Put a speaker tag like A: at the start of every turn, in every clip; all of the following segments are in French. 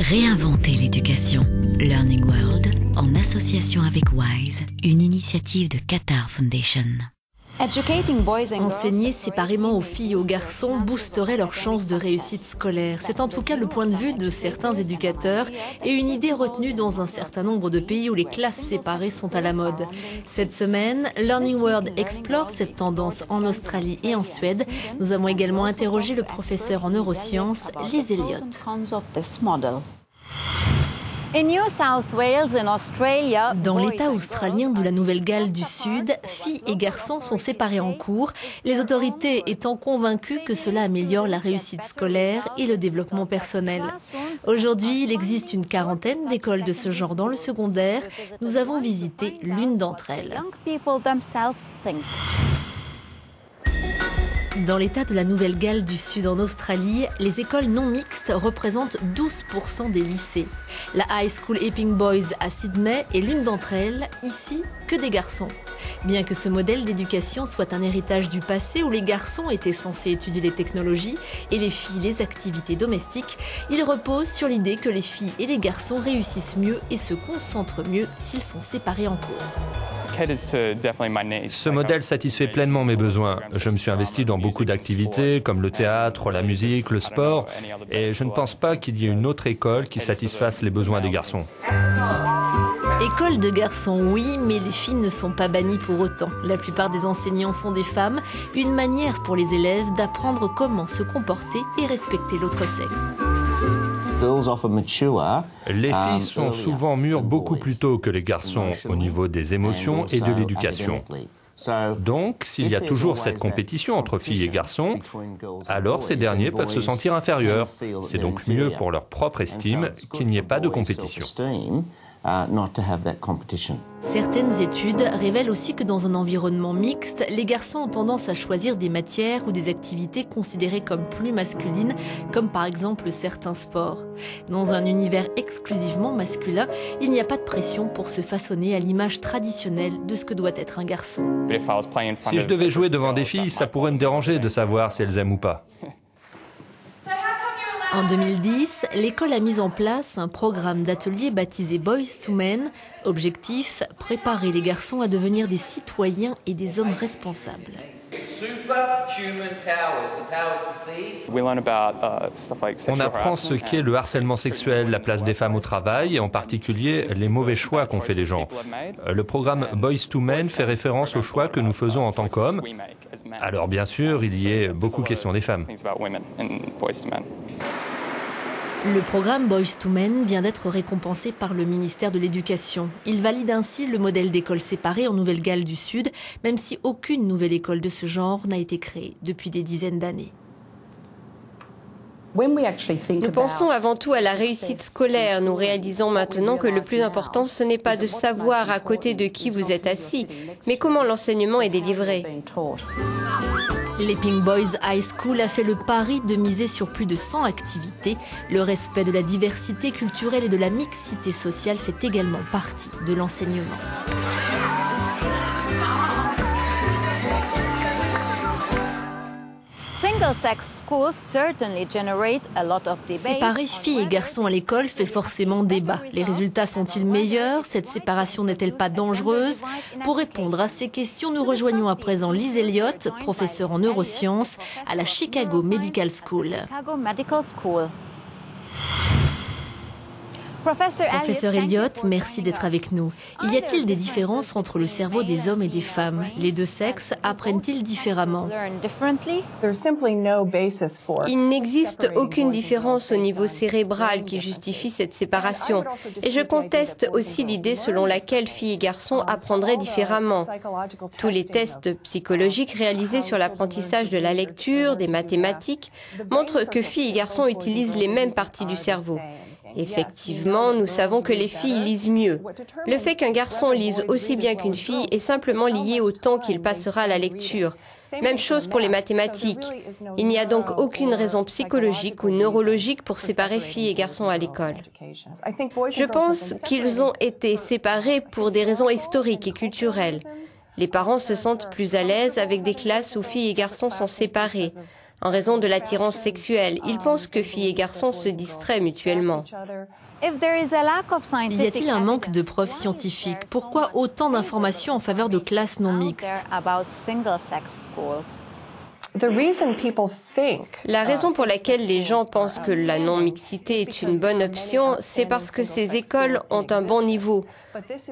A: Réinventer l'éducation. Learning World, en association avec WISE, une initiative de Qatar Foundation.
B: Enseigner séparément aux filles et aux garçons boosterait leurs chances de réussite scolaire. C'est en tout cas le point de vue de certains éducateurs et une idée retenue dans un certain nombre de pays où les classes séparées sont à la mode. Cette semaine, Learning World explore cette tendance en Australie et en Suède. Nous avons également interrogé le professeur en neurosciences, Liz Elliott. Dans l'État australien de la Nouvelle-Galles du Sud, filles et garçons sont séparés en cours, les autorités étant convaincues que cela améliore la réussite scolaire et le développement personnel. Aujourd'hui, il existe une quarantaine d'écoles de ce genre dans le secondaire. Nous avons visité l'une d'entre elles. Dans l'État de la Nouvelle-Galles du Sud en Australie, les écoles non mixtes représentent 12% des lycées. La High School Epping Boys à Sydney est l'une d'entre elles, ici que des garçons. Bien que ce modèle d'éducation soit un héritage du passé où les garçons étaient censés étudier les technologies et les filles les activités domestiques, il repose sur l'idée que les filles et les garçons réussissent mieux et se concentrent mieux s'ils sont séparés en cours.
C: Ce modèle satisfait pleinement mes besoins. Je me suis investi dans beaucoup d'activités comme le théâtre, la musique, le sport, et je ne pense pas qu'il y ait une autre école qui satisfasse les besoins des garçons.
B: École de garçons, oui, mais les filles ne sont pas bannies pour autant. La plupart des enseignants sont des femmes, une manière pour les élèves d'apprendre comment se comporter et respecter l'autre sexe.
C: Les filles sont souvent mûres beaucoup plus tôt que les garçons au niveau des émotions et de l'éducation. Donc, s'il y a toujours cette compétition entre filles et garçons, alors ces derniers peuvent se sentir inférieurs. C'est donc mieux pour leur propre estime qu'il n'y ait pas de compétition.
B: Certaines études révèlent aussi que dans un environnement mixte, les garçons ont tendance à choisir des matières ou des activités considérées comme plus masculines, comme par exemple certains sports. Dans un univers exclusivement masculin, il n'y a pas de pression pour se façonner à l'image traditionnelle de ce que doit être un garçon.
C: Si je devais jouer devant des filles, ça pourrait me déranger de savoir si elles aiment ou pas.
B: En 2010, l'école a mis en place un programme d'atelier baptisé Boys to Men. Objectif, préparer les garçons à devenir des citoyens et des hommes responsables.
C: On apprend ce qu'est le harcèlement sexuel, la place des femmes au travail et en particulier les mauvais choix qu'ont fait les gens. Le programme Boys to Men fait référence aux choix que nous faisons en tant qu'hommes. Alors bien sûr, il y a beaucoup question des femmes.
B: Le programme Boys to Men vient d'être récompensé par le ministère de l'Éducation. Il valide ainsi le modèle d'école séparée en Nouvelle-Galles du Sud, même si aucune nouvelle école de ce genre n'a été créée depuis des dizaines d'années.
D: Nous pensons avant tout à la réussite scolaire. Nous réalisons maintenant que le plus important, ce n'est pas de savoir à côté de qui vous êtes assis, mais comment l'enseignement est délivré.
B: L'Epping Boys High School a fait le pari de miser sur plus de 100 activités. Le respect de la diversité culturelle et de la mixité sociale fait également partie de l'enseignement. Séparer filles et garçons à l'école fait forcément débat. Les résultats sont-ils meilleurs? Cette séparation n'est-elle pas dangereuse? Pour répondre à ces questions, nous rejoignons à présent Liz Elliott, professeure en neurosciences à la Chicago Medical School. Professeur Elliott, merci d'être avec nous. Y a-t-il des différences entre le cerveau des hommes et des femmes? Les deux sexes apprennent-ils différemment?
D: Il n'existe aucune différence au niveau cérébral qui justifie cette séparation. Et je conteste aussi l'idée selon laquelle filles et garçons apprendraient différemment. Tous les tests psychologiques réalisés sur l'apprentissage de la lecture, des mathématiques, montrent que filles et garçons utilisent les mêmes parties du cerveau. Effectivement, nous savons que les filles lisent mieux. Le fait qu'un garçon lise aussi bien qu'une fille est simplement lié au temps qu'il passera à la lecture. Même chose pour les mathématiques. Il n'y a donc aucune raison psychologique ou neurologique pour séparer filles et garçons à l'école. Je pense qu'ils ont été séparés pour des raisons historiques et culturelles. Les parents se sentent plus à l'aise avec des classes où filles et garçons sont séparés. en raison de l'attirance sexuelle. Ils pensent que filles et garçons se distraient mutuellement.
B: Y a-t-il un manque de preuves scientifiques? Pourquoi autant d'informations en faveur de classes non mixtes?
D: La raison pour laquelle les gens pensent que la non-mixité est une bonne option, c'est parce que ces écoles ont un bon niveau.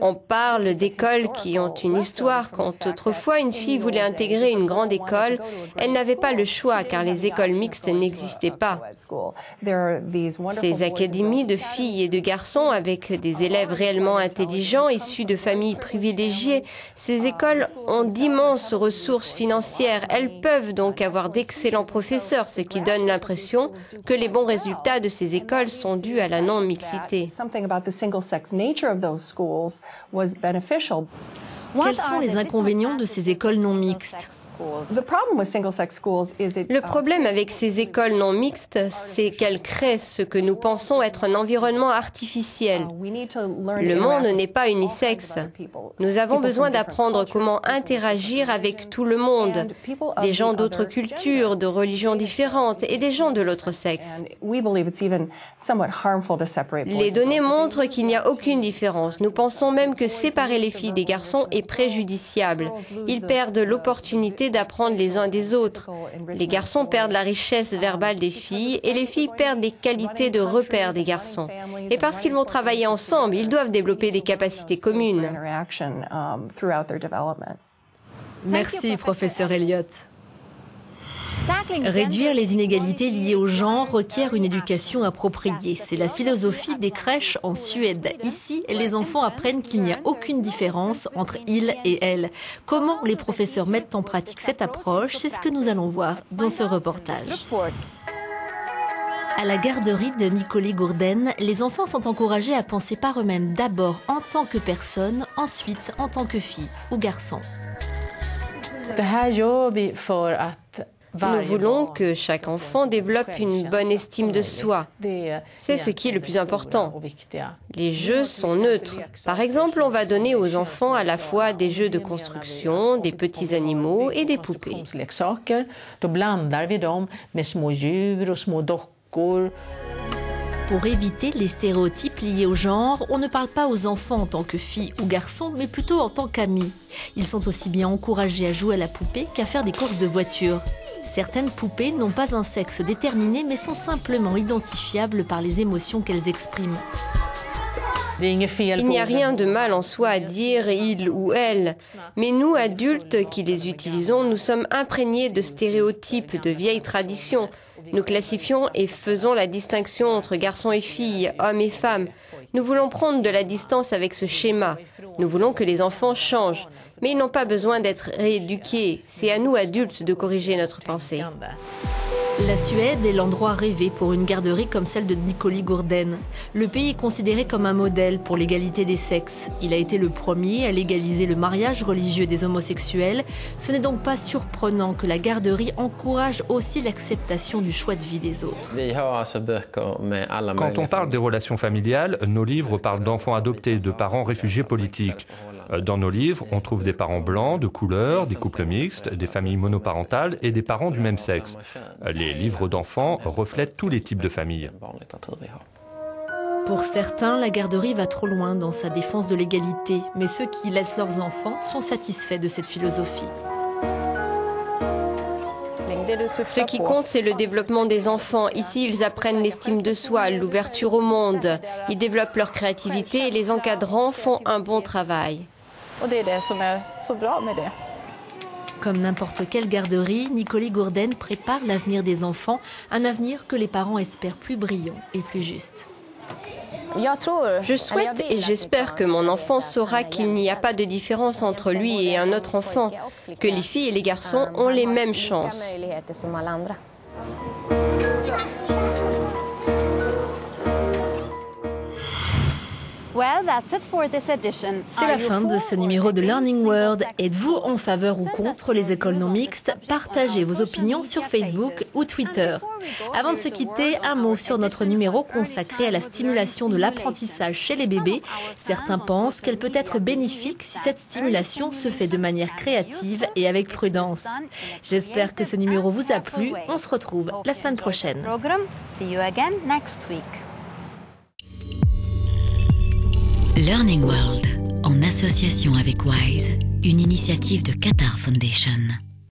D: On parle d'écoles qui ont une histoire. Quand autrefois une fille voulait intégrer une grande école, elle n'avait pas le choix car les écoles mixtes n'existaient pas. Ces académies de filles et de garçons avec des élèves réellement intelligents issus de familles privilégiées, ces écoles ont d'immenses ressources financières. Elles peuvent donc avoir d'excellents professeurs, ce qui donne l'impression que les bons résultats de ces écoles sont dus à la non-mixité.
B: Quels sont les inconvénients de ces écoles non mixtes?
D: Le problème avec ces écoles non mixtes, c'est qu'elles créent ce que nous pensons être un environnement artificiel. Le monde n'est pas unisexe. Nous avons besoin d'apprendre comment interagir avec tout le monde, des gens d'autres cultures, de religions différentes et des gens de l'autre sexe. Les données montrent qu'il n'y a aucune différence. Nous pensons même que séparer les filles des garçons est préjudiciable. Ils perdent l'opportunité d'apprendre les uns des autres. Les garçons perdent la richesse verbale des filles et les filles perdent les qualités de repère des garçons. Et parce qu'ils vont travailler ensemble, ils doivent développer des capacités communes.
B: Merci, professeur Elliott. Réduire les inégalités liées au genre requiert une éducation appropriée. C'est la philosophie des crèches en Suède. Ici, les enfants apprennent qu'il n'y a aucune différence entre ils et elles. Comment les professeurs mettent en pratique cette approche, c'est ce que nous allons voir dans ce reportage. À la garderie de Nicoli Gourden, les enfants sont encouragés à penser par eux-mêmes d'abord en tant que personne, ensuite en tant que fille ou garçon.
D: Nous voulons que chaque enfant développe une bonne estime de soi. C'est ce qui est le plus important. Les jeux sont neutres. Par exemple, on va donner aux enfants à la fois des jeux de construction, des petits animaux et des poupées.
B: Pour éviter les stéréotypes liés au genre, on ne parle pas aux enfants en tant que filles ou garçons, mais plutôt en tant qu'amis. Ils sont aussi bien encouragés à jouer à la poupée qu'à faire des courses de voiture. Certaines poupées n'ont pas un sexe déterminé, mais sont simplement identifiables par les émotions qu'elles expriment.
D: Il n'y a rien de mal en soi à dire il ou elle, mais nous, adultes qui les utilisons, nous sommes imprégnés de stéréotypes, de vieilles traditions. Nous classifions et faisons la distinction entre garçons et filles, hommes et femmes. Nous voulons prendre de la distance avec ce schéma. Nous voulons que les enfants changent, mais ils n'ont pas besoin d'être rééduqués. C'est à nous, adultes, de corriger notre pensée.
B: La Suède est l'endroit rêvé pour une garderie comme celle de Nicoli Gourden. Le pays est considéré comme un modèle pour l'égalité des sexes. Il a été le premier à légaliser le mariage religieux des homosexuels. Ce n'est donc pas surprenant que la garderie encourage aussi l'acceptation du choix de vie des autres.
C: Quand on parle des relations familiales, nos livres parlent d'enfants adoptés, de parents réfugiés politiques. Dans nos livres, on trouve des parents blancs, de couleur, des couples mixtes, des familles monoparentales et des parents du même sexe. Les livres d'enfants reflètent tous les types de familles.
B: Pour certains, la garderie va trop loin dans sa défense de l'égalité, mais ceux qui laissent leurs enfants sont satisfaits de cette philosophie.
D: Ce qui compte, c'est le développement des enfants. Ici, ils apprennent l'estime de soi, l'ouverture au monde. Ils développent leur créativité et les encadrants font un bon travail.
B: Comme n'importe quelle garderie, Nicoli Gourden prépare l'avenir des enfants, un avenir que les parents espèrent plus brillant et plus juste.
D: Je souhaite et j'espère que mon enfant saura qu'il n'y a pas de différence entre lui et un autre enfant, que les filles et les garçons ont les mêmes chances.
B: C'est la fin de ce numéro de Learning World. Êtes-vous en faveur ou contre les écoles non mixtes? Partagez vos opinions sur Facebook ou Twitter. Avant de se quitter, un mot sur notre numéro consacré à la stimulation de l'apprentissage chez les bébés. Certains pensent qu'elle peut être bénéfique si cette stimulation se fait de manière créative et avec prudence. J'espère que ce numéro vous a plu. On se retrouve la semaine prochaine.
A: Learning World, en association avec WISE, une initiative de Qatar Foundation.